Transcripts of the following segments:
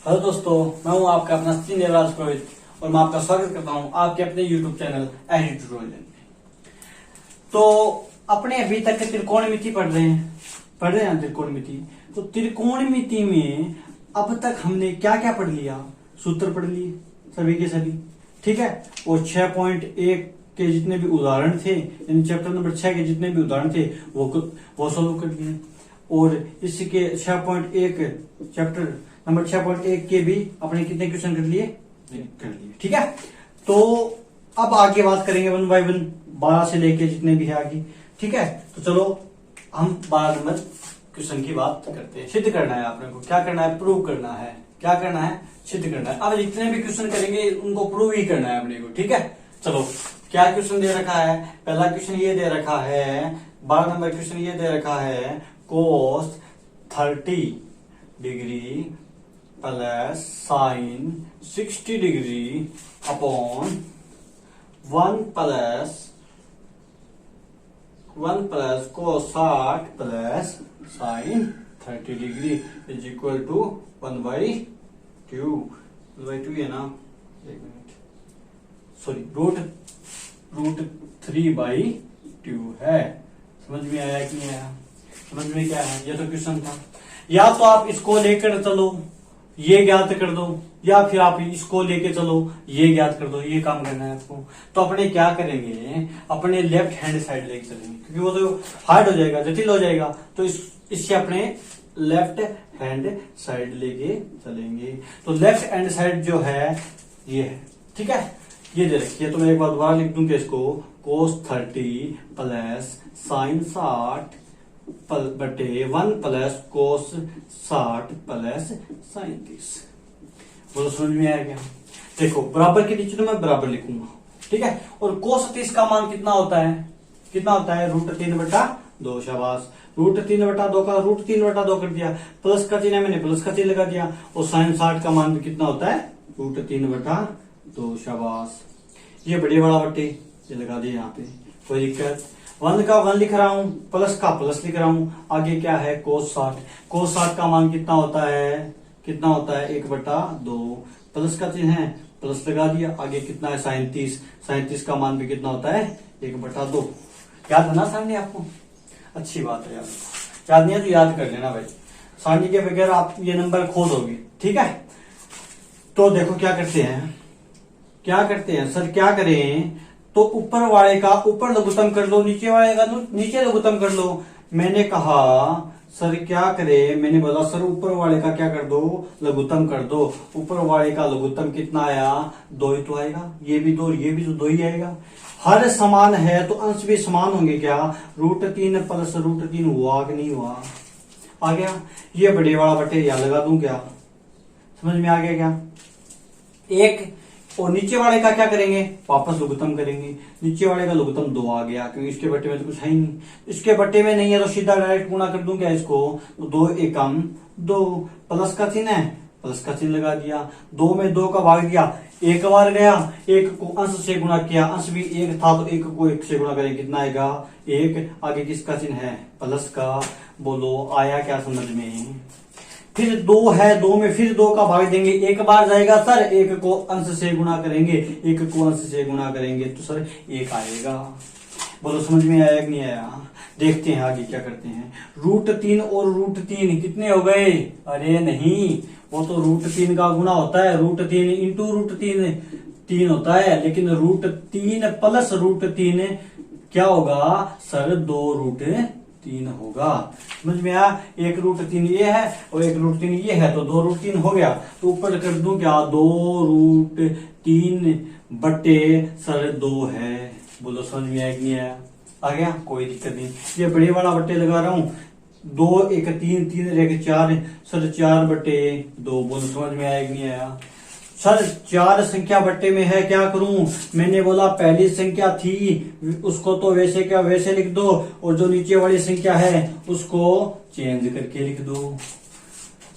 Hello दोस्तों, मैं हूं आपका अपना सचिन देवराज पुरोहित और मैं आपका स्वागत करता हूं आपके अपने YouTube चैनल एडी ट्यूटोरियल में। तो अपने अभी तक त्रिकोणमिति पढ़ रहे हैं त्रिकोणमिति। तो त्रिकोणमिति में अब तक हमने क्या क्या पढ़ लिया? सूत्र पढ़ लिए सभी के सभी, ठीक है। और 6.1 के जितने भी उदाहरण थे, यानी चैप्टर नंबर 6 के जितने भी उदाहरण थे वो सोल्व कर दिए। और इसके 6.1 चैप्टर नंबर 6.1 के भी अपने कितने क्वेश्चन कर लिए, ठीक है। तो अब आगे बात करेंगे 1 बाय 1, 12 से लेके जितने भी है आगे, ठीक है। तो चलो हम 12 नंबर क्वेश्चन की बात करते हैं। सिद्ध करना है आपने को, क्या करना है? प्रूव करना है। क्या करना है? सिद्ध करना है। अब जितने भी क्वेश्चन करेंगे उनको प्रूव ही करना है अपने को, ठीक है। चलो, क्या क्वेश्चन दे रखा है? पहला क्वेश्चन ये दे रखा है, 12 नंबर क्वेश्चन ये दे रखा है, cos 30 degree plus sine 60 degree upon 1 plus cos 60 plus sine 30 degree is equal to 1/2 है ना, एक मिनट, सॉरी, रूट 3/2 है। समझ में आया कि नहीं आया? समझ में क्या है? ये तो क्वेश्चन था। या तो आप इसको लेकर चलो, ये ज्ञात कर दो, या फिर आप इसको लेके चलो, ये ज्ञात कर दो। ये काम करना है आपको। तो अपने क्या करेंगे, अपने लेफ्ट हैंड साइड लेके चलेंगे, क्योंकि वो तो हार्ड हो जाएगा, जटिल हो जाएगा। तो इससे अपने लेफ्ट हैंड साइड लेके चलेंगे। तो लेफ्ट हैंड साइड जो है ये है, ठीक है। ये दे रखी है, तो मैं एक बार दोबारा लिख दूंगा इसको, cos 30 प्लस साइन 60 बटे 1 प्लस cos 60 प्लस साइन 30। बोलो, समझ में आया क्या? देखो, बराबर के नीचे तो मैं बराबर लिखूंगा, ठीक है। और cos 30 का मान कितना होता है? कितना होता है? √3/2। शाबाश, √3/2 का √3/2 कर दिया। प्लस का चिन्ह है, मैंने प्लस का चिन्ह लगा दिया। और साइन 60 का मान भी कितना होता है? √3/2। शाबाश, ये बड़े बड़ा बट्टे ये लगा दिया यहाँ पे, कोई दिक्कत? 1 का 1 लिख रहा हूं, प्लस का प्लस लिख रहा हूं। आगे क्या है? cos 60 का मान कितना होता है? कितना होता है? 1/2। प्लस का चिन्ह है, प्लस लगा दिया। आगे कितना है? साइन 30 का मान भी कितना होता है? 1/2। याद है ना सारणी आपको? अच्छी बात है यार, याद नहीं है तो याद कर लेना भाई। सारणी के बगैर आप ये नंबर खो दोगे, ठीक है। तो देखो क्या करते हैं सर, क्या करें? तो ऊपर वाले का ऊपर लघुत्तम कर लो, नीचे वाले का नीचे लघुत्तम कर लो। मैंने कहा सर क्या करे? मैंने बोला सर ऊपर वाले का क्या कर दो? लघुत्तम कर दो। ऊपर वाले का लघुत्तम कितना आया? 2 ही तो आएगा। ये भी 2, ये भी तो 2 ही आएगा। हर समान है तो अंश भी समान होंगे क्या? √3 प्लस √3 हुआ कि नहीं हुआ? आ गया। ये बड़े वाला बटे या लगा दूं क्या? समझ में आ गया क्या? एक और नीचे वाले का क्या करेंगे? वापस लघुत्तम करेंगे। नीचे वाले का लघुत्तम 2 आ गया, क्योंकि इसके बट्टे में तो कुछ है ही नहीं। इसके बट्टे में नहीं है तो सीधा डायरेक्ट गुणा कर दूं क्या इसको? तो 2 एकम 2, प्लस का चिन्ह है, प्लस का चिन्ह लगा दिया। 2 में 2 का भाग दिया, एक बार गया। 1 को अंश से गुणा किया, अंश भी 1 था तो 1 को 1 से गुणा करें, कितना आएगा? 1। आगे किसका चिन्ह है? प्लस का। बोलो, आया क्या समझ में? फिर 2 है, 2 में फिर 2 का भाग देंगे, एक बार जाएगा सर, 1 को अंश से गुणा करेंगे, 1 को अंश से गुणा करेंगे तो सर 1 आएगा। बोलो, समझ में आया कि नहीं आया? देखते हैं आगे क्या करते हैं। √3 और √3 कितने हो गए? अरे नहीं, वो तो √3 का गुणा होता है, √3 इंटू √3 3 होता है। लेकिन √3 प्लस √3 क्या होगा सर? 2√3 होगा। समझ में आया? 1 √3 ये है और 1 √3 ये है, तो 2 √3 हो गया। तो ऊपर कर दूं क्या? 2 √3 बटे सर 2 है। बोलो, समझ में आया कि नहीं आया? आ गया, कोई दिक्कत नहीं। ये बड़े वाला बट्टे लगा रहा हूं, 2 1 3 3 1 4 सर 4/2। बोलो, समझ में आया कि नहीं आया? सर 4 संख्या बट्टे में है, क्या करूं? मैंने बोला पहली संख्या थी उसको तो वैसे क्या वैसे लिख दो, और जो नीचे वाली संख्या है उसको चेंज करके लिख दो।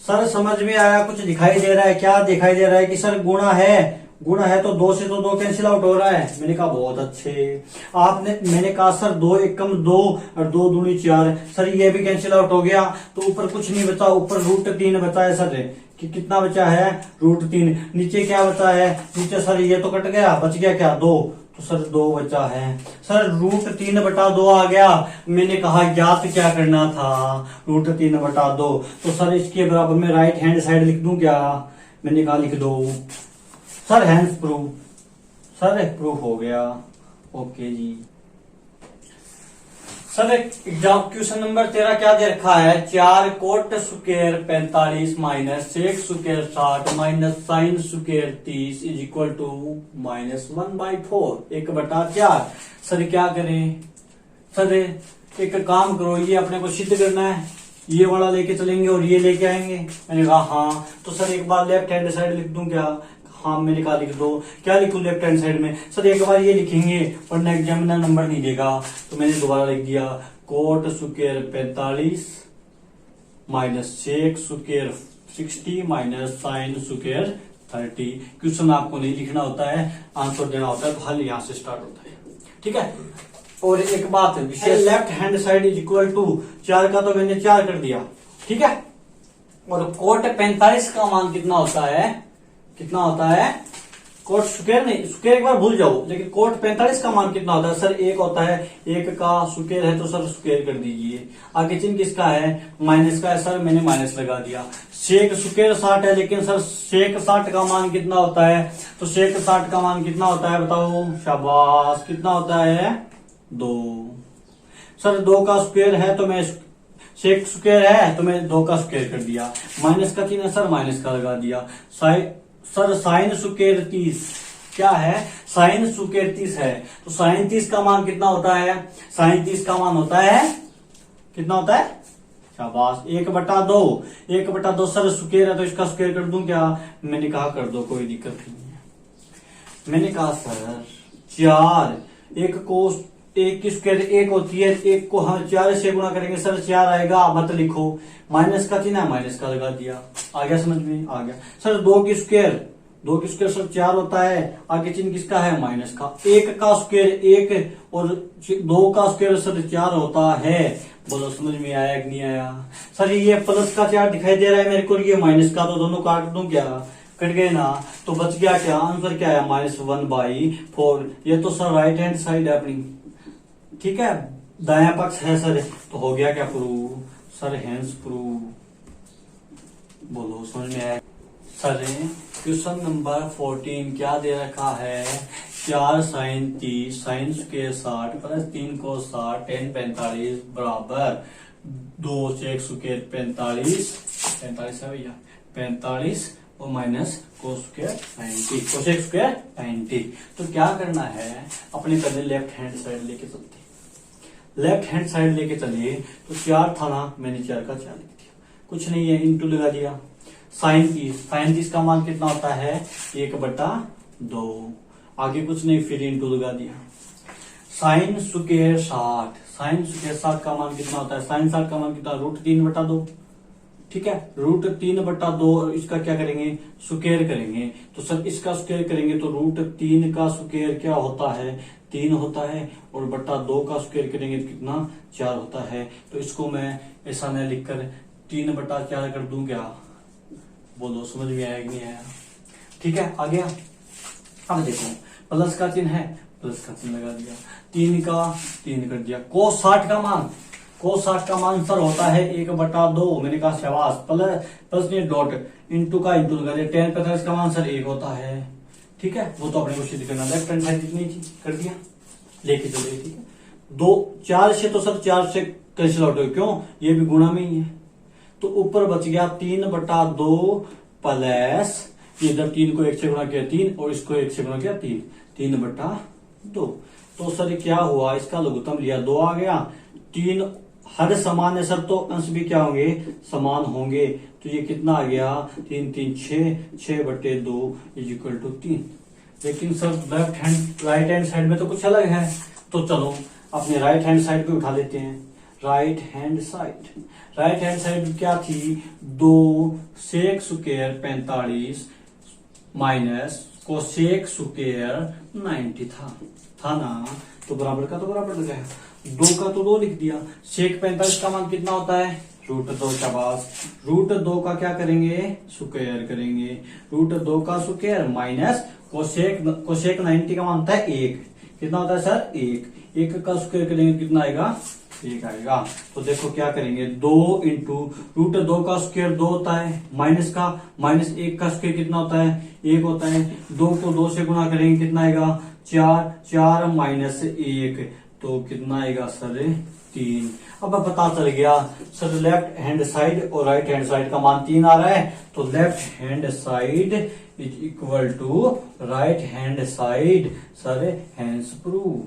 सर समझ में आया? कुछ दिखाई दे रहा है? क्या दिखाई दे रहा है? कि सर गुणा है, गुणा है तो 2 से तो 2 कैंसिल आउट हो रहा है। मैंने कहा बहुत अच्छे। मैंने कहा सर 2 एकम 2 और 2 दूनी 4, सर ये भी कैंसिल आउट हो गया, तो ऊपर कुछ नहीं बचा, ऊपर √3 बचा है सर, कि कितना बचा है √3। नीचे क्या बचा है, नीचे सर ये तो कट गया, बच गया क्या 2, तो सर 2 बचा है। सर √3/2 आ गया। मैंने कहा ज्ञात क्या करना था, √3/2। तो सर इसके बराबर में राइट हैंड साइड लिख दूं क्या, मैंने कहा लिख दो। Sir hence proof, sir proof हो गया। ओके जी। सर एग्जाम क्वेश्चन नंबर 13 क्या दे रखा है, 4 cot square 45 minus sec square 60 minus sine square 30 is equal to -1/4 1/4। Sir क्या करें, सर एक काम करो, ये अपने को सिद्ध करना है, ये वाला लेके चलेंगे और ये लेके आएंगे। मैंने कहा हाँ, तो सर एक बार लेफ्ट हैंड साइड लिख दूं क्या, हाँ मैंने कहा लिख दो। क्या लिखूं लेफ्ट हैंड साइड में, सर एक बार ये लिखेंगे वरना एग्जामिनर नंबर नहीं देगा, तो मैंने दोबारा लिख दिया cot square 45 minus sec square 60 minus sine square 30। Question आपको नहीं लिखना होता है, आंसर देना होता है, तो हल यहाँ से स्टार्ट होता है। ठीक है। और एक बात है, left hand side is equal to 4 का तो मैंने 4 कर दिया, ठीक है। और कोट 45 का मान कितना होता है, कितना होता है, कोट स्क्वायर नहीं, स्क्वायर एक बार भूल जाओ, लेकिन कोट 45 का मान कितना होता है, सर 1 होता है, 1 का स्क्वायर है तो सर स्क्वायर कर दीजिए। आगे चिन्ह किसका है, माइनस का है, सर मैंने माइनस लगा दिया। सेक स्क्वायर 60 है, लेकिन सर सेक 60 का मान कितना होता है, तो सेक 60 का मान कितना होता है बताओ, शाबाश, कितना होता है 2। सर 2 का स्क्वायर है तो मैं सेक स्क्वायर है तो मैं 2 का स्क्वायर कर दिया। माइनस का चिन्ह है, सर माइनस का लगा दिया। सर साइन स्क्वायर 30 क्या है, साइन स्क्वायर 30 है, तो साइन 30 का मान कितना होता है, साइन 30 का मान होता है, कितना होता है, शाबाश 1/2। 1/2 सर स्क्वायर है तो इसका स्क्वायर कर दूं क्या, मैंने कहा कर दो, कोई दिक्कत नहीं है। मैंने कहा सर 4, 1 को 1 की स्क्वायर 1 होती है, 1 को हम 4 से गुणा करेंगे, सर 4 आएगा, मत लिखो, माइनस का चिन्ह है, माइनस का लगा दिया। आ गया समझ में, आ गया। सर 2 की स्क्वायर सर 4 होता है, आगे चिन्ह किसका है, माइनस का। 1 का स्क्वायर 1 और 2 का स्क्वायर सर 4 होता है। बोलो समझ में आया कि नहीं आया। सर ये प्लस का 4 दिखाई दे रहा है मेरे को, ये माइनस का, तो दोनों काट दूं क्या, कट गए ना, तो बच गया क्या, आंसर क्या है -1/4। ये तो सर राइट हैंड साइड है अपनी, ठीक है, दायां पक्ष है सर, तो हो गया क्या प्रूव, सर हैंस प्रूव। बोलो समझ में आया। सर क्वेश्चन नंबर 14 क्या दे रखा है, 4 साइन 30 साइन स्क्वायर 60 प्लस 3 को 60 tan 45 बराबर 2 सेक स्क्वायर 45 है भैया 45 और minus cos square 90 cosec square 90। तो क्या करना है, अपने पहले लेफ्ट हैंड साइड लेके चलते, लेफ्ट हैंड साइड लेके चलिए। तो 4 था ना, मैंने 4 का 4 लिख दिया, कुछ नहीं है, इंटू लगा दिया। साइन 30 का मान कितना होता है 1/2, आगे कुछ नहीं, फिर इंटू लगा दिया। साइन स्क्वायर 60 का मान कितना होता है, साइन 60 का मान कितना, √3/2, ठीक है, √3/2। इसका क्या करेंगे, स्क्वायर करेंगे, तो सर इसका स्क्वायर करेंगे तो √3 का स्क्वायर क्या होता है, 3 होता है, और /2 का स्क्वायर करेंगे तो कितना 4 होता है। तो इसको मैं ऐसा न लिखकर 3/4 कर दूं क्या, बोलो समझ में आया कि नहीं आया। ठीक है, आ गया। अब देखो प्लस का चिन्ह है, प्लस का चिन्ह लगा दिया, 3 का 3 कर दिया। कोस 60 का मान सर होता है 1/2, मैंने कहा शाबाश, प्लस नहीं डॉट, इंटू का इंटू लगा दिया। tan 45 का मान सर 1 होता है, ठीक है, वो तो अपने को सिद्ध करना, लेफ्ट हैंड साइड कितनी थी कर दिया, लेके चलिए, ठीक है। 4 से तो सर 4 से कैंसिल आउट हो, क्यों, ये भी गुणा में ही है, तो ऊपर बच गया 3/2 प्लस, इधर 3 को 1 से गुणा किया 3 और इसको 1 से गुणा किया 3/2। तो सर क्या हुआ, इसका लघुत्तम लिया 2 आ गया, 3 हर समान है सर, तो अंश भी क्या होंगे, समान होंगे। तो ये कितना आ गया, 3 3 6/2 इज इक्वल टू 3। लेकिन sir left hand right hand side में तो कुछ अलग है, तो चलो अपने राइट हैंड साइड पे उठा लेते हैं। राइट हैंड साइड क्या थी, 2 sec square 45 minus cosec square 90 था ना, तो बराबर का तो बराबर लगाया, 2 का तो 2 लिख दिया। सेक 45 का मान कितना होता है, √2 शाबाश। √2 का क्या करेंगे, स्क्वायर करेंगे। √2 का स्क्वायर माइनस कोसेक 90 का मान होता है 1। कितना होता है सर, 1 का स्क्वायर करेंगे कितना आएगा, 1 आएगा। तो देखो क्या करेंगे, 2 इंटू √2 का स्क्वायर 2 होता है, माइनस 1 का स्क्वायर कितना होता है, 1 होता है। 2 को 2 से गुणा करेंगे कितना आएगा, 4 माइनस 1 तो कितना आएगा सर, 3। अब पता चल गया सर लेफ्ट हैंड साइड और राइट हैंड साइड का मान 3 आ रहा है, तो left hand side is equal to right hand side sir, hence prove.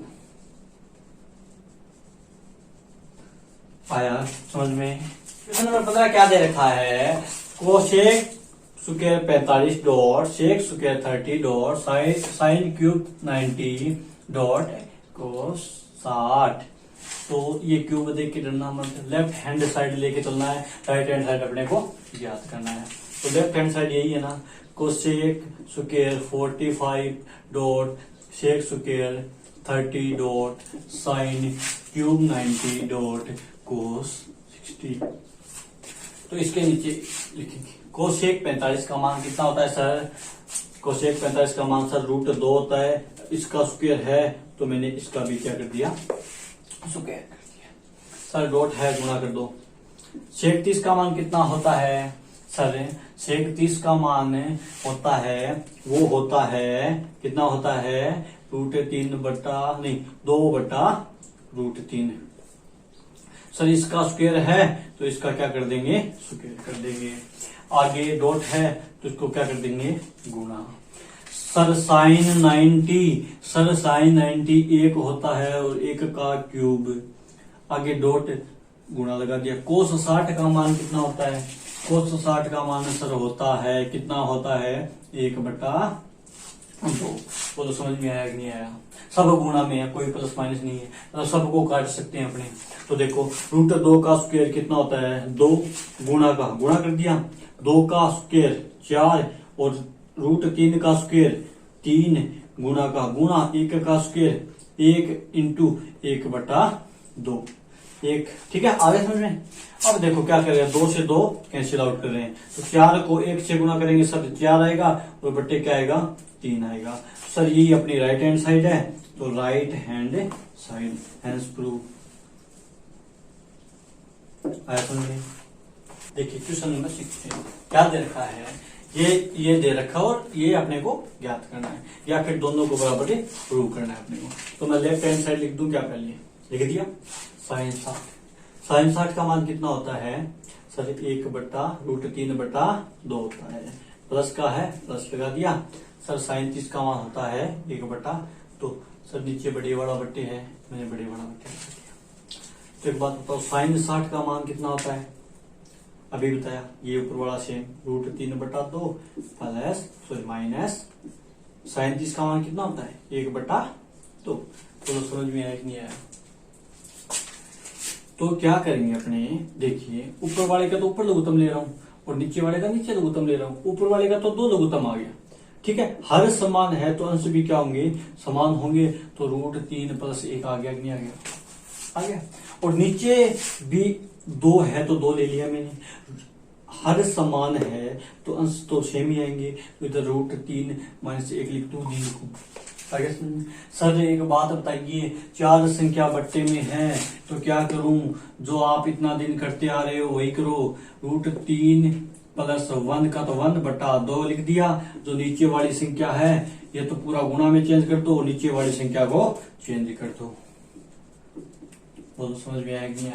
आया समझ में। क्वेश्चन नंबर 15 क्या दे रखा है, cosec square 45 dot sec square 30 dot sine cube 90 dot cos 60। तो ये क्यूब देख के डरना मत, लेफ्ट हैंड साइड लेके चलना है, राइट हैंड साइड अपने को ज्ञात करना है। तो लेफ्ट हैंड साइड यही है ना, cosec square 45 dot sec square 30 dot sine cube 90 dot cos 60। तो इसके नीचे लिखेंगे कोसेक 45 का मान कितना होता है सर, कोसेक 45 का मान सर √2 होता है। इसका स्क्वायर है तो मैंने इसका भी क्या कर दिया, स्क्वायर कर दिया सर, डॉट है गुणा कर दो। सेक 30 का मान कितना होता है सर, सेक 30 का मान होता है, वो होता है कितना होता है, √2/√3 सर। इसका स्क्वायर है तो इसका क्या कर देंगे, स्क्वायर कर देंगे। आगे डॉट है तो इसको क्या कर देंगे, गुणा। सर साइन 90 1 होता है और 1 का क्यूब, आगे डॉट गुणा लगा दिया। कोस 60 का मान कितना होता है, कोस 60 का मान सर होता है, कितना होता है, 1/2। बोलो समझ में आया कि नहीं आया, सब गुणा में है, कोई प्लस माइनस नहीं है, तो सबको काट सकते हैं अपने। तो देखो √2 का स्क्वायर कितना होता है, 2 गुणा कर दिया, 2 का स्क्वायर 4 और √3 का स्क्वायर 3 गुणा 1 का स्क्वायर 1 इंटू 1/2 1। ठीक है, आगे समझ में। अब देखो क्या करेगा, 2 से 2 कैंसिल आउट कर रहे हैं, तो 4 को 1 से गुणा करेंगे सर 4 आएगा और बट्टे क्या आएगा, 3 आएगा। सर यही अपनी राइट हैंड साइड है, तो right hand side hence prove. आया समझ में। देखिए क्वेश्चन नंबर 16 क्या दे रखा है, ये दे रखा और ये अपने को ज्ञात करना है, या फिर दोनों को बराबर प्रूव करना है अपने को। तो मैं लेफ्ट हैंड साइड लिख दूं क्या, पहले लिख दिया साइन 60 का मान कितना होता है सर, 1/√3/2 होता है। प्लस का है, प्लस लगा दिया सर। साइन 30 का मान होता है 1/2। सर नीचे बड़े वाला बट्टे है, मैंने बड़े वाला बट्टे लगा दिया। तो एक बात बताओ, साइन 60 का मान कितना होता है, अभी बताया, ये ऊपर वाला सेम √3/2 प्लस माइनस साइन 30 का मान कितना होता है, 1/2। तो समझ में आया कि नहीं आया। तो क्या करेंगे अपने, देखिए ऊपर वाले का तो ऊपर लघुत्तम ले रहा हूं और नीचे वाले का नीचे लघुत्तम ले रहा हूं। ऊपर वाले का तो 2 लघुत्तम आ गया, ठीक है। हर समान है तो अंश भी क्या होंगे, समान होंगे। तो √3 + 1 आ गया कि नहीं आ गया, आ गया। और नीचे भी 2 है तो 2 ले लिया मैंने। हर समान है तो अंश तो सेम ही आएंगे, तो इधर √3 - 1 लिख दूं, नहीं लिखूं। सर एक बात बताइए, 4 संख्या बट्टे में है तो क्या करूं, जो आप इतना दिन करते आ रहे हो वही करो। √3 + 1 का तो 1/2 लिख दिया। जो नीचे वाली संख्या है ये तो पूरा गुणा में चेंज कर दो, नीचे वाली संख्या को चेंज कर दो। बोलो समझ में आया कि नहीं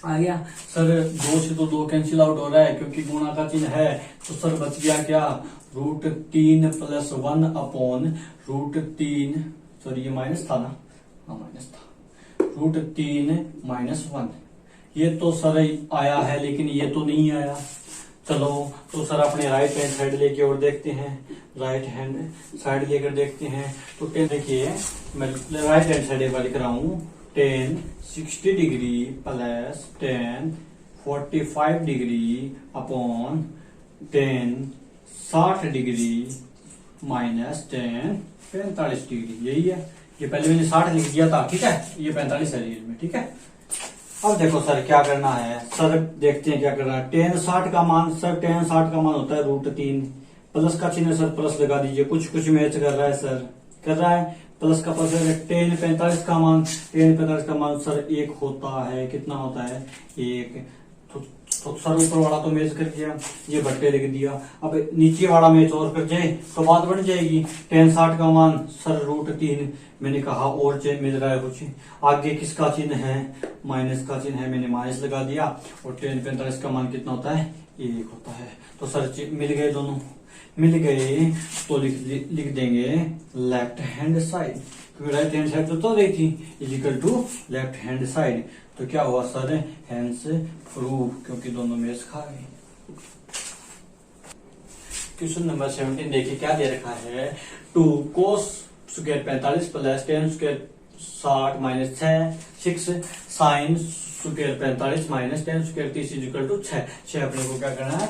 आ गया। सर 2 से तो 2 कैंसिल आउट हो रहा है क्योंकि गुणा का चिन्ह है, तो सर बच गया क्या, √3 + 1/√3। सॉरी ये माइनस था ना, हाँ माइनस था। √3 - 1 ये तो सर आया है लेकिन ये तो नहीं आया। चलो तो सर अपने राइट हैंड साइड लेके और देखते हैं, राइट हैंड साइड लेकर देखते हैं। तो देखिए मैं राइट हैंड साइड एक बार लिख रहा हूं, 10 60 degree + 10 45 degree upon 10 60 degree - 10 45 degree. यही है, ये पहले मैंने 60 लिख दिया था, ठीक है, ये 45 है रियल में, ठीक है। अब देखो सर क्या करना है, सर देखते हैं क्या करना है। tan 60 का मान सर, tan 60 का मान होता है √3, प्लस का चिन्ह सर प्लस लगा दीजिए, कुछ कुछ मैच कर रहा है सर, कर रहा है, प्लस का प्लस है। tan 45 का मान, tan 45 का मान सर 1 होता है, कितना होता है 1। तो सर ऊपर वाला तो मैच कर दिया, ये बट्टे लिख दिया। अब नीचे वाला मैच और कर जाए तो बात बढ़ जाएगी। tan 60 का मान सर √3 मैंने कहा, और चेंज मिल रहा है कुछ, आगे किसका चिन्ह है, माइनस का चिन्ह है, मैंने माइनस लगा दिया। और tan 45 का मान कितना होता है 1 होता है। तो सर मिल गए, दोनों मिल गए, तो लिख देंगे लेफ्ट हैंड साइड, क्योंकि राइट हैंड साइड तो रही थी, equal to left hand side. तो क्या हुआ सर, हैंस प्रूव, क्योंकि दोनों मैच खा गए। क्वेश्चन नंबर 17 देखिए क्या दे रखा है, 2 cos square 45 plus tan square 60 minus 6 sine square 45 minus tan square 30 equal to 6 अपने को क्या करना है,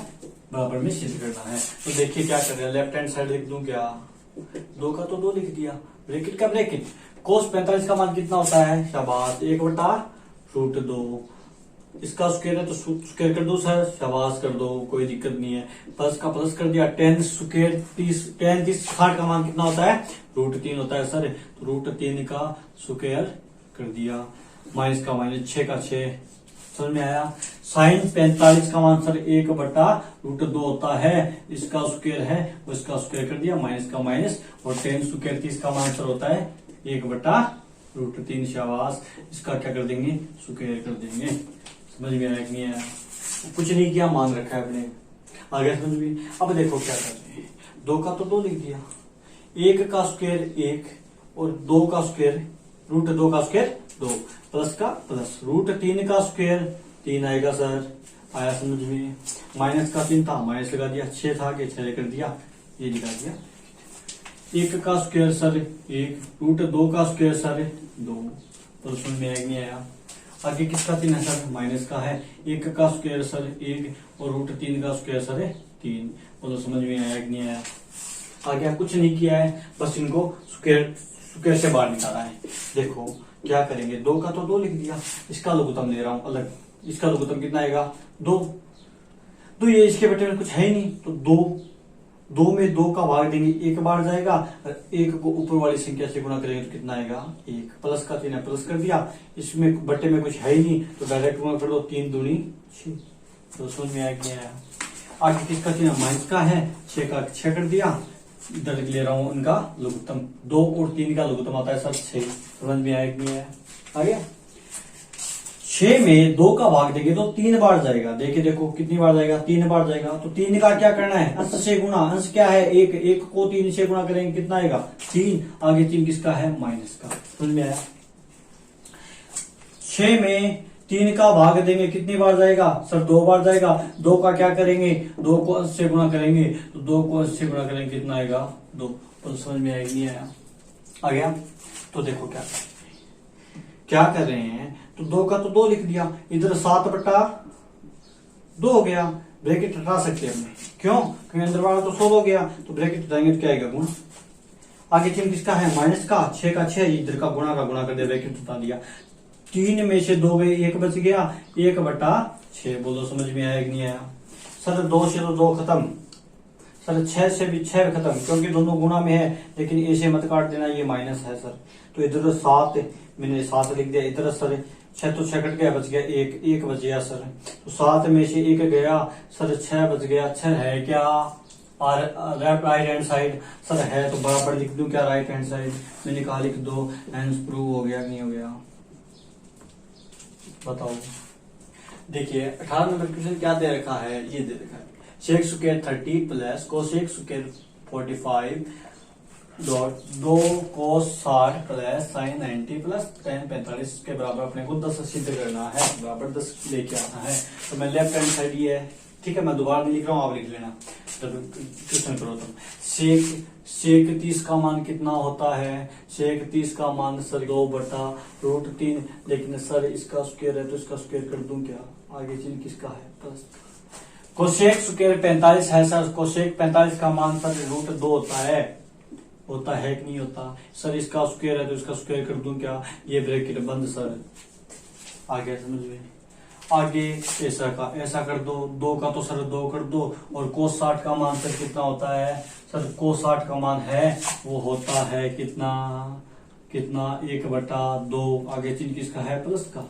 बराबर में सिद्ध करना है। तो देखिए क्या कर रहे हैं, लेफ्ट हैंड साइड लिख दूं क्या, 2 का तो 2 लिख दिया, ब्रैकेट का ब्रैकेट, cos 45 का मान कितना होता है, शाबाश 1/√2, इसका स्क्वायर है तो स्क्वायर कर दो सर, शाबाश कर दो, कोई दिक्कत नहीं है। प्लस का प्लस कर दिया, tan स्क्वायर 30 60 का मान कितना होता है √3 होता है सर, तो √3 का स्क्वायर कर दिया, माइनस का माइनस, 6 का 6, समझ में आया। साइन 45 का मान सर 1/√2 होता है, इसका स्क्वायर है उसका स्क्वायर कर दिया, माइनस का माइनस, और tan स्क्वायर 30 का मान सर होता है 1/√3, शाबाश। इसका क्या कर देंगे, स्क्वायर कर देंगे। समझ में आया कि नहीं आया, कुछ नहीं किया, मान रखा है अपने, आगे समझ में। अब देखो क्या कर रहे हैं, 2 का तो 2 लिख दिया, 1 का स्क्वायर 1 और 2 का स्क्वायर √2 का स्क्वायर 2, प्लस का प्लस, √3 का स्क्वायर 3 आएगा सर, आया समझ में। माइनस का चिन्ह था, माइनस लगा दिया, 6 था कि 6 कर दिया, ये लिखा दिया। 1 का स्क्वायर सर 1, √2 का स्क्वायर सर 2, तो समझ में आया नहीं आया। आगे किसका चिन्ह है सर, माइनस का है, 1 का स्क्वायर सर 1 और √3 का स्क्वायर सर 3, तो समझ में आया कि नहीं आया। आगे कुछ नहीं किया है, बस इनको स्क्वायर से बाहर निकाला है। देखो क्या करेंगे, 2 का तो 2 लिख दिया, इसका लघुत्तम ले रहा हूं अलग, इसका लघुत्तम कितना आएगा 2, तो ये इसके बेटे में कुछ है ही नहीं, तो 2 में 2 का भाग देंगे, 1 बार जाएगा, 1 को ऊपर वाली संख्या से गुणा करेंगे तो कितना आएगा 1, प्लस का चिन्ह प्लस कर दिया, इसमें बट्टे में कुछ है ही नहीं तो डायरेक्ट गुणा कर दो, 3 दूनी 6, तो समझ में आया क्या है। आगे किसका चिन्ह, माइनस का है, 6 का 6 कर दिया, इधर ले रहा हूं इनका लघुत्तम, 2 और 3 का लघुत्तम आता है सर 6, समझ में आया कि नहीं आया। आगे 6 में 2 का भाग देंगे तो 3 बार जाएगा, देखिए देखो कितनी बार जाएगा, 3 बार जाएगा, तो 3 का क्या करना है, अंश से गुणा, अंश क्या है 1, 1 को 3 से गुणा करेंगे कितना आएगा 3, आगे 3 किसका है, माइनस का, समझ में आया। 6 में 3 का भाग देंगे कितनी बार जाएगा सर, 2 बार जाएगा, 2 का क्या करेंगे, 2 को अंश से गुणा करेंगे, तो 2 को अंश से गुणा करेंगे कितना आएगा 2, तो समझ में आएगा नहीं आया। आ गया, तो देखो क्या कर रहे हैं, तो 2 का तो 2 लिख दिया, इधर 7/2 हो गया, ब्रैकेट हटा सकते हैं हमने, क्यों, क्योंकि अंदर वाला तो 16 हो गया, तो ब्रैकेट हटाएंगे तो क्या आएगा गुणा। आगे चिन्ह किसका है, माइनस का, 6 का 6, इधर का गुणा कर दिया, ब्रैकेट हटा दिया, 3 में से 2 गए, 1 बच गया, 1/6, बोलो समझ में आया कि नहीं आया। सर 2 से तो 2 खत्म, सर 6 से भी 6 खत्म, क्योंकि दोनों गुणा में है, लेकिन ऐसे मत काट देना, ये माइनस है सर, तो इधर 7 मैंने 7 लिख दिया, इधर सर 6 तो 6 कट गया, बच गया 1 बच गया सर, तो 7 में से 1 गया सर, 6 बच गया, 6 है क्या, और राइट हैंड साइड सर है, तो बराबर लिख दूं क्या राइट हैंड साइड, मैंने कहा लिख दो, हैंस प्रूव हो गया नहीं हो गया, बताओ। देखिए 18 नंबर क्वेश्चन क्या दे रखा है, ये दे रखा है, sec square 30 plus cosec square 45 2 cos 60 plus sine 90 plus tan 45 के बराबर अपने को 10 सिद्ध करना है, बराबर 10 लेके आना है। तो मैं लेफ्ट हैंड साइड ये है, ठीक है, मैं दोबारा नहीं लिख रहा हूँ, आप लिख लेना, क्वेश्चन करो तुम। सेक 30 का मान कितना होता है, सेक 30 का मान सर 2/√3, लेकिन सर इसका स्क्वायर है तो इसका स्क्वायर कर दूं क्या, आगे चिन्ह किसका है प्लस। कोसेक स्क्वायर 45 है सर, कोसेक 45 का मान सर √2 होता है कि नहीं होता, सर इसका स्क्वायर है तो इसका स्क्वायर कर दूं क्या, ये ब्रैकेट बंद सर, आ गया समझ में। आगे ऐसा का ऐसा कर दो, 2 का तो सर 2 कर दो, और cos 60 का मान सर कितना होता है, सर cos 60 का मान है वो होता है कितना कितना 1/2। आगे चिन्ह किसका है, प्लस का।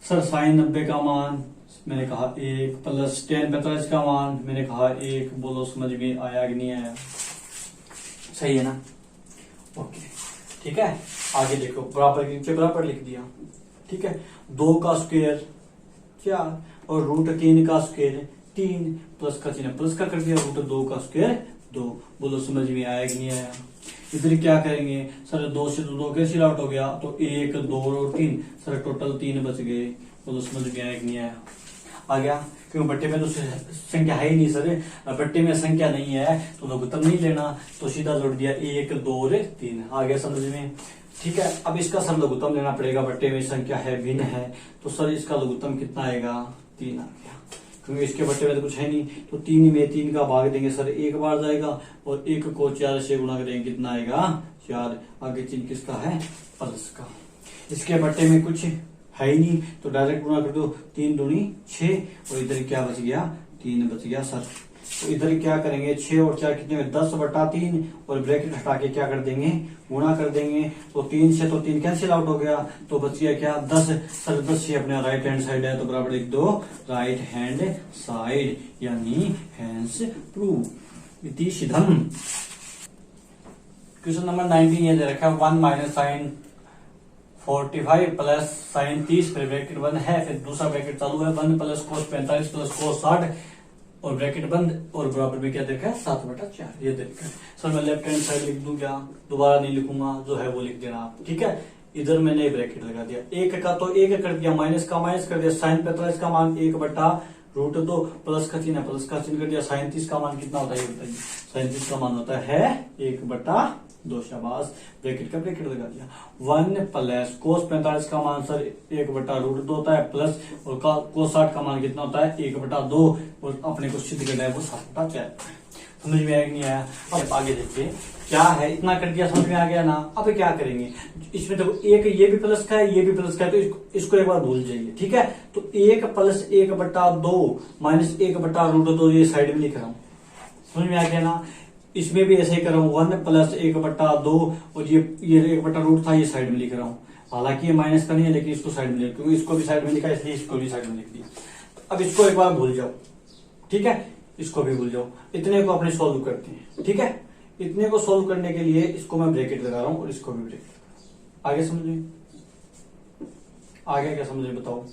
सर sin 90 का मान मैंने कहा 1, प्लस tan 45 का मान मैंने कहा 1। बोलो समझ में आया कि नहीं आया, सही है ना, ओके ठीक है। आगे देखो बराबर के नीचे बराबर लिख दिया, ठीक है। 2 का स्क्वायर 4 और √3 का स्क्वायर 3, प्लस का चिन्ह प्लस का कर दिया, √2 का स्क्वायर 2। बोलो समझ में आया कि नहीं आया। इधर क्या करेंगे सर, 2 से तो 2 कैंसिल आउट हो गया, तो 1 2 और 3, सर टोटल 3 बच गए। बोलो समझ में आया कि नहीं आया। आ गया, क्यों बट्टे में तो संख्या है ही नहीं सर, बट्टे में संख्या नहीं है तो लघुत्तम नहीं लेना, तो सीधा जोड़ दिया 1 2 और 3। आ गया समझ में, ठीक है। अब इसका सर लघुत्तम लेना पड़ेगा, बट्टे में संख्या है भिन्न है, तो सर इसका लघुत्तम कितना आएगा, 3 आ गया, क्योंकि इसके बट्टे में तो कुछ है नहीं, तो 3 में 3 का भाग देंगे सर 1 बार जाएगा, और 1 को 4 से गुणा करेंगे कितना आएगा 4। आगे चिन्ह किसका है, प्लस का। इसके बट्टे में कुछ है ही नहीं, तो डायरेक्ट गुणा कर दो, 3 दूनी 6, और इधर क्या बच गया 3 बच गया सर। तो इधर क्या करेंगे, 6 और 4 कितने में 10/3, और ब्रैकेट हटा के क्या कर देंगे, गुणा कर देंगे, तो 3 से तो 3 कैंसिल आउट हो गया, तो बच गया क्या 10। सर 10 ये अपने राइट हैंड साइड है, तो बराबर लिख दो राइट हैंड साइड, यानी हैंस प्रूव इति सिद्धम। क्वेश्चन नंबर 19 ये दे रखा है 1 माइनस साइन 45 प्लस साइन 30 फिर ब्रैकेट बंद है, फिर दूसरा ब्रैकेट चालू है 1 प्लस cos 45 प्लस cos 60 और ब्रैकेट बंद, और बराबर में क्या देखा है 7/4 ये देखा है। सर मैं लेफ्ट हैंड साइड लिख दूं क्या, दोबारा नहीं लिखूंगा, जो है वो लिख देना आप, ठीक है। इधर मैंने ब्रैकेट लगा दिया, 1 का तो 1 कर दिया, माइनस का माइनस कर दिया, साइन 45 का मान 1/√2, प्लस का चिन्ह प्लस का चिन्ह कर दिया, साइन 30 का मान कितना होता है ये बताइए, साइन 30 का मान होता है 1/2। शाबाश, ब्रैकेट का ब्रैकेट लगा दिया। 1 प्लस cos 45 का मान सर 1/√2 होता है, प्लस और cos 60 का मान कितना होता है 1/2, और अपने को सिद्ध करना है वो 7/4। समझ में आया कि नहीं आया। अब आगे देखिए क्या है, इतना कर दिया समझ में आ गया ना। अब क्या करेंगे, इसमें देखो एक ये भी प्लस का है ये भी प्लस का है, तो इसको एक बार भूल जाइए, ठीक है। तो 1 प्लस 1/2 माइनस 1/√2 ये साइड में लिख रहा हूं, समझ में आ गया ना। इसमें भी ऐसे ही कर रहा हूँ 1 प्लस 1/2, और ये 1/√2 था ये साइड में लिख रहा हूँ, हालांकि ये माइनस का नहीं है लेकिन इसको साइड में लिख, क्योंकि इसको भी साइड में लिखा इसलिए इसको भी साइड में लिख दिया। अब इसको एक बार भूल जाओ, ठीक है, इसको भी भूल जाओ। इतने को अपने सोल्व करते हैं, ठीक है। इतने को सोल्व करने के लिए इसको मैं ब्रैकेट लगा रहा हूं और इसको भी ब्रैकेट। आगे समझ में आ गया, क्या समझ में बताओ,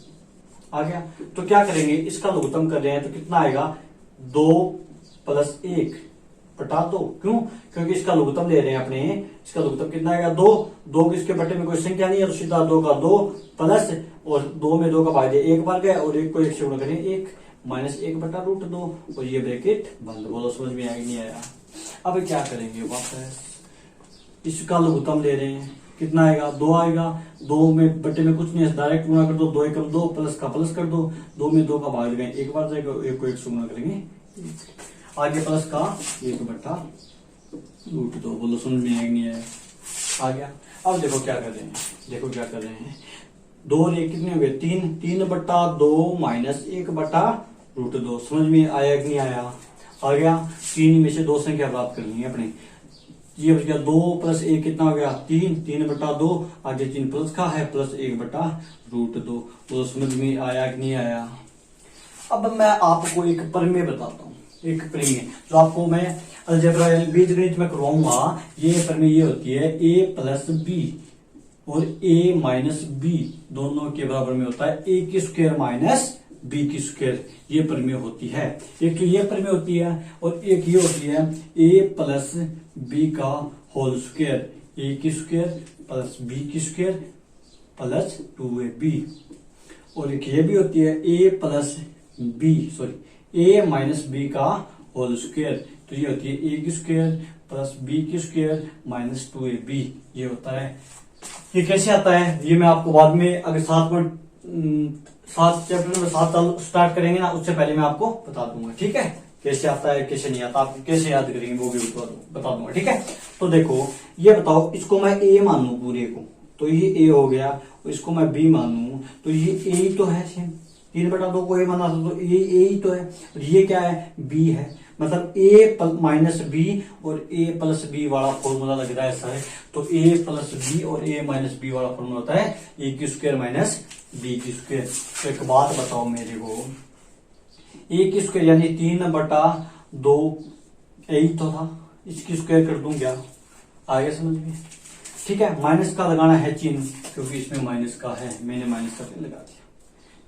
आ गया। तो क्या करेंगे, इसका लघुत्तम कर रहे हैं तो कितना आएगा 2 + 1/2। क्यों, क्योंकि इसका लघुत्तम ले रहे हैं अपने, इसका लघुत्तम कितना आएगा 2 किसके बटे में कोई संख्या नहीं है, तो सीधा 2 का 2 प्लस, और 2 में 2 का भाग दिया 1 बार गया, और 1 को 1 से गुणा करें 1 माइनस 1/√2, और ये ब्रैकेट बंद। बोलो समझ में आया नहीं आया। अब क्या करेंगे, वापस इसका लघुत्तम ले रहे हैं, कितना आएगा 2 आएगा, 2 में बटे में कुछ नहीं है, डायरेक्ट गुणा कर दो, 2 × 2 प्लस का प्लस कर दो, 2 में 2 का भाग देंगे 1 बार जाएगा, 1 को 1 से गुणा करेंगे, आगे प्लस का 1/√2। बोलो समझ में आया नहीं आया, आ गया। अब देखो क्या कर रहे हैं, देखो क्या कर रहे हैं, 2 और 1 कितने हो गए 3, 3/2 माइनस 1/√2। समझ में आया कि नहीं आया, आ गया। 3 में से 2 संख्या प्राप्त करनी है अपने, ये बच गया 2 + 1 कितना हो गया 3, 3/2, आगे चिन्ह प्लस का है, प्लस 1/√2। तो समझ में आया कि नहीं आया। अब मैं आपको एक प्रमेय बताता हूँ, एक प्रमेय जो आपको मैं अलजेब्रा बीजगणित में करवाऊंगा। ये प्रमेय ये होती है a + b और a - b दोनों के बराबर में होता है a² - b²। ये प्रमेय होती है, एक तो ये प्रमेय होती है और एक ये होती है a + b का whole square, a² + b² + 2ab। और एक ये भी होती है a - b का होल स्क्वायर, तो ये होती है a² + b² - 2ab। ये होता है, ये कैसे आता है ये मैं आपको बाद में, अगर 7 चैप्टर में 7 स्टार्ट करेंगे ना, उससे पहले मैं आपको बता दूंगा, ठीक है। कैसे आता है कैसे नहीं आता, आप कैसे याद करेंगे वो भी बता दूंगा, ठीक है। तो देखो ये बताओ, इसको मैं a मान लू पूरे को, तो ये ए हो गया, और इसको मैं बी मानूं तो ये ए ही तो है। सेम 3/2 को ए माना था तो ए ही तो है, और ये क्या है, बी है। मतलब ए माइनस बी और ए प्लस बी वाला फॉर्मूला लग रहा है सर। तो ए प्लस बी और ए माइनस बी वाला फॉर्मूला होता है ए की स्क्वायर माइनस बी की स्क्वायर। तो एक बात बताओ मेरे को, ए की स्क्वायर यानी 3/2 यही तो था, इसकी स्क्वायर कर दूं क्या, आगे समझ में। ठीक है, माइनस का लगाना है चिन्ह क्योंकि इसमें माइनस का है, मैंने माइनस का चिन्ह लगा दिया।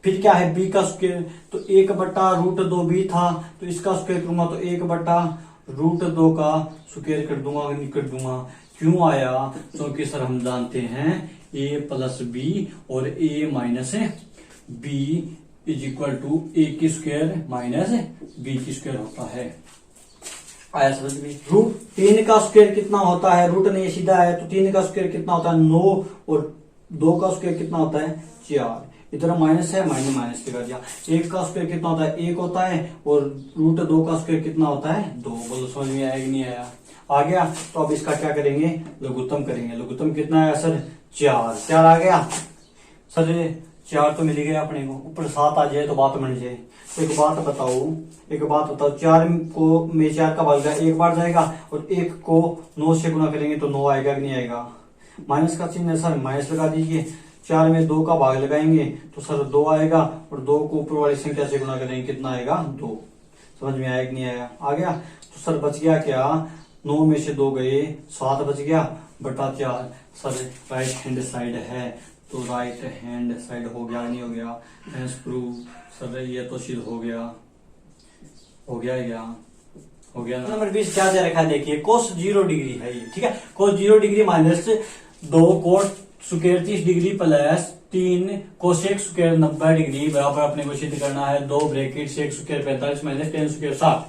फिर क्या है, बी का स्क्वायर, तो 1/√2 बी था, तो इसका स्क्वायर करूंगा तो 1/√2 का स्क्वायर कर दूंगा, कर दूंगा। क्यों आया, क्योंकि सर हम जानते हैं ए प्लस बी और A minus B is equal to A की स्क्वायर माइनस बी की स्क्वायर होता है। आया समझ में। √3 का स्क्वायर कितना होता है, रूट नहीं सीधा है, तो 3 का स्क्वायर कितना होता है 9, और 2 का स्क्वायर कितना होता है 4। इधर माइनस है, मैंने माइनस लगा दिया। 1 का स्क्वायर कितना होता है 1 होता है, और √2 का स्क्वायर कितना होता है 2। बोलो समझ में आया कि नहीं आया, आ गया। तो अब इसका क्या करेंगे, लघुत्तम करेंगे। लघुत्तम कितना आया सर 4 आ गया सर। 4 तो मिल गया अपने को, ऊपर 7 आ जाए तो बात बन जाए। तो एक बात बताओ 4 को में 4 का भाग जाए 1 बार जाएगा, और 1 को 9 से गुना करेंगे तो 9 आएगा कि नहीं आएगा। माइनस का चिन्ह है सर, माइनस लगा दीजिए। 4 में 2 का भाग लगाएंगे तो सर 2 आएगा, और 2 को ऊपर वाली संख्या से गुना करेंगे कितना आएगा 2। समझ में आया कि नहीं आया, आ गया। तो सर बच गया क्या, 9 में से 2 गए, 7 बच गया बटा 4। सर राइट हैंड साइड है, तो राइट हैंड साइड हो गया नहीं हो गया, हेंस प्रूव। सर ये तो सिद्ध हो गया नंबर 20 क्या दे रखा है देखिए, कोस 0 डिग्री है ये, ठीक है। Cos 0 degree minus 2 cot square 30 degree plus 3 cosec square 90 degree बराबर अपने को सिद्ध करना है 2 bracket sec square 45 minus tan square 60।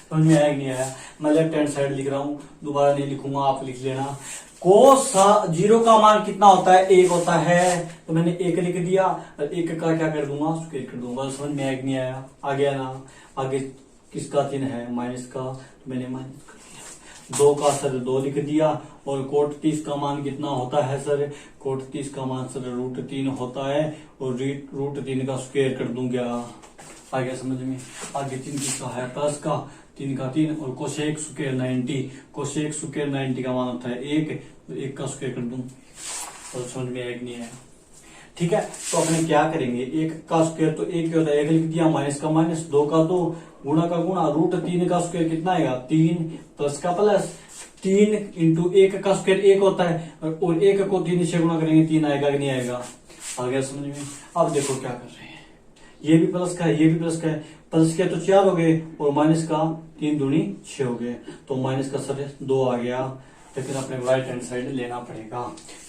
समझ में आया कि नहीं आया। मैं लेफ्ट हैंड साइड लिख रहा हूं, दोबारा नहीं लिखूंगा, आप लिख लेना। कोस 0 का मान कितना होता है 1 होता है, तो मैंने 1 लिख दिया, और 1 का क्या कर दूंगा स्क्वायर कर दूंगा। समझ में आया कि नहीं आया, आ गया ना। आगे किसका चिन्ह है माइनस का, तो मैंने माइनस कर दिया। 2 का सर 2 लिख दिया, और कोट 30 का मान कितना होता है सर, कोट 30 का मान सर √3 होता है, और √3 का स्क्वायर कर दूं क्या, आ गया समझ में। आगे चिन्ह किसका है प्लस का, 3 का 3, और कोसेक स्क्वायर 90, कोसेक स्क्वायर 90 का मान होता है 1, तो 1 का स्क्वायर कर दूं, और समझ में आया कि नहीं आया। ठीक है, तो अपने क्या करेंगे, 1 का स्क्वायर तो 1 ही होता है, 1 लिख दिया, माइनस का माइनस, 2 का 2, गुणा का गुणा, √3 का स्क्वायर कितना आएगा 3, प्लस का प्लस, 3 इंटू 1 का स्क्वायर 1 होता है, और 1 को 3 से गुणा करेंगे 3 आएगा कि नहीं आएगा, आ गया समझ में। अब देखो क्या कर रहे हैं, ये भी प्लस का है, ये भी प्लस का है, प्लस के तो 4 हो गए, और माइनस का 3 दूनी 6 हो गए, तो माइनस का सर 2 आ गया। लेकिन अपने राइट हैंड साइड लेना पड़ेगा,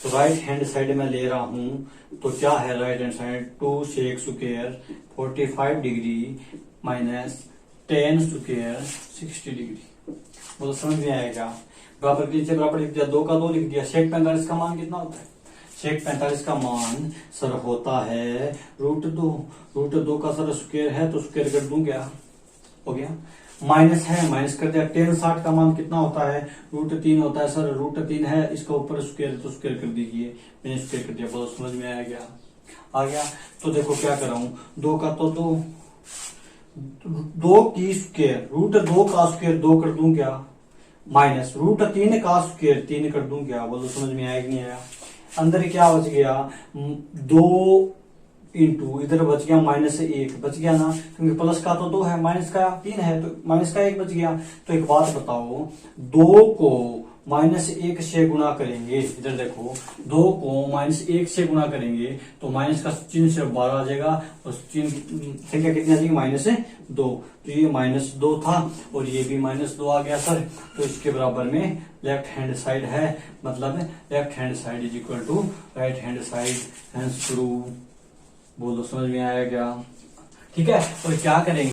तो राइट हैंड साइड में ले रहा हूं, तो क्या है right hand side, 2 sec square 45 degree minus 10 square 60 degree. वो तो समझ में आएगा। बराबर नीचे बराबर लिख दिया, 2 का 2 लिख दिया। सेक 45 का मान कितना होता है, सेक 45 का मान सर होता है √2 का सर स्क्वायर है, तो स्क्वायर कर दूं क्या, हो गया। माइनस है, माइनस कर दिया। 10 60 का मान कितना होता है, √3 होता है सर, √3 है, इसका ऊपर स्क्वायर तो स्क्वायर कर दीजिए, मैंने स्क्वायर कर दिया, बहुत समझ में आ गया। तो देखो क्या कर रहा हूं, 2 का तो 2 की स्क्वायर, √2 का स्क्वायर 2 कर दूं क्या, माइनस √3 का स्क्वायर 3 कर दूं क्या, बोलो समझ में आया कि नहीं आया। अंदर क्या बच गया 2 इंटू इधर बच गया -1 बच गया ना, क्योंकि प्लस का तो 2 है, माइनस का 3 है, तो माइनस का 1 बच गया। तो एक बात बताओ, 2 को -1 से गुणा करेंगे, इधर देखो 2 को -1 से गुणा करेंगे तो माइनस का चिन्ह से 12 आ जाएगा, और चिन्ह संख्या कितनी आ जाएगी -2, तो ये -2 था, और ये भी -2 आ गया सर। तो इसके बराबर में लेफ्ट हैंड साइड है, मतलब left hand side is equal to right hand side, hence prove. बोलो समझ में आया क्या, ठीक है। और क्या करेंगे,